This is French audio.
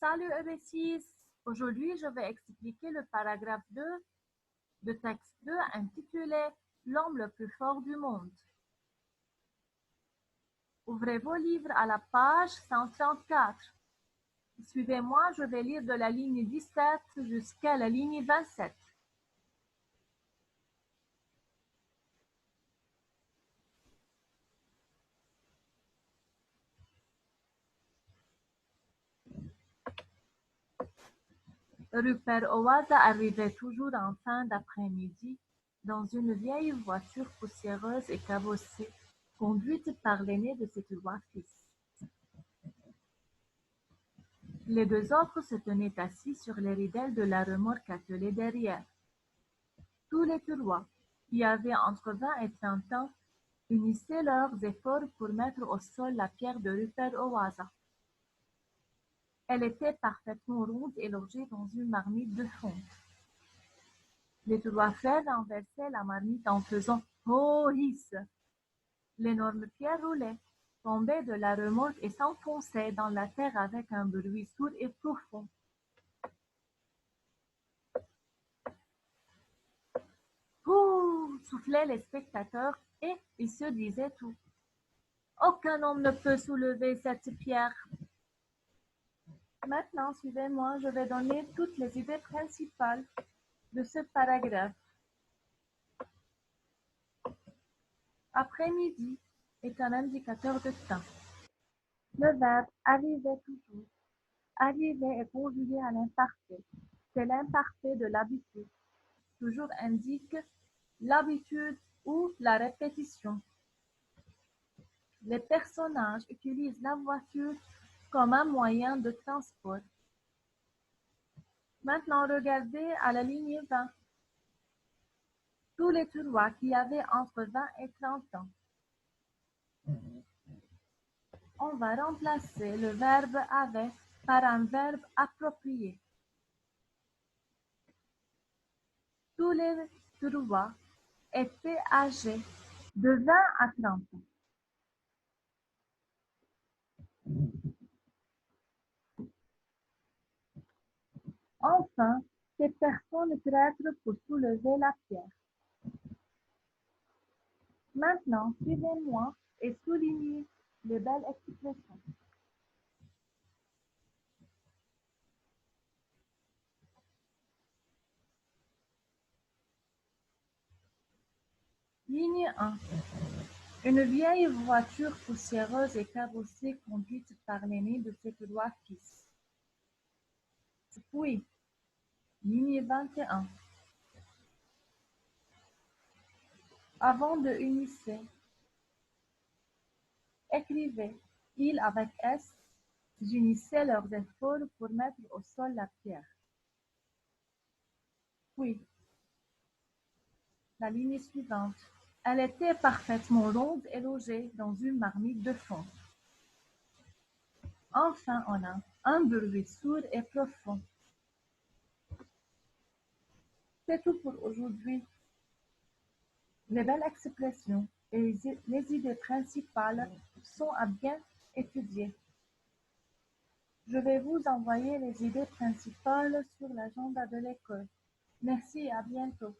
Salut EB6! Aujourd'hui, je vais expliquer le paragraphe 2 de texte 2 intitulé L'homme le plus fort du monde. Ouvrez vos livres à la page 134. Suivez-moi, je vais lire de la ligne 17 jusqu'à la ligne 27. Rupert Owaza arrivait toujours en fin d'après-midi dans une vieille voiture poussiéreuse et cabossée, conduite par l'aîné de ses trois fils. Les deux autres se tenaient assis sur les ridelles de la remorque attelée derrière. Tous les Turrois, qui avaient entre 20 et 30 ans, unissaient leurs efforts pour mettre au sol la pierre de Rupert Owaza. Elle était parfaitement ronde et logée dans une marmite de fonte. Les trois frères renversaient la marmite en faisant « Oh hiss !» L'énorme pierre roulait, tombait de la remorque et s'enfonçait dans la terre avec un bruit sourd et profond. « Ouh !» soufflaient les spectateurs et ils se disaient tout. « Aucun homme ne peut soulever cette pierre. » Maintenant, suivez-moi, je vais donner toutes les idées principales de ce paragraphe. Après-midi est un indicateur de temps. Le verbe arriver toujours. Arriver est conjugué à l'imparfait. C'est l'imparfait de l'habitude. Toujours indique l'habitude ou la répétition. Les personnages utilisent la voiture comme un moyen de transport. Maintenant, regardez à la ligne 20. Tous les Turrois qui avaient entre 20 et 30 ans. On va remplacer le verbe avait par un verbe approprié. Tous les Turrois étaient âgés de 20 à 30 ans. Enfin, ces personnes traîtres pour soulever la pierre. Maintenant, suivez-moi et soulignez les belles expressions. Ligne 1. Une vieille voiture poussiéreuse et cabossée conduite par l'aîné de ses trois fils. Puis, ligne 21. Avant de unisser, écrivez « Ils avec S unissaient leurs efforts pour mettre au sol la pierre. » Puis, la ligne suivante. Elle était parfaitement ronde et logée dans une marmite de fonte. Enfin, on a un bruit sourd et profond. C'est tout pour aujourd'hui. Les belles expressions et les idées principales sont à bien étudier. Je vais vous envoyer les idées principales sur l'agenda de l'école. Merci et à bientôt.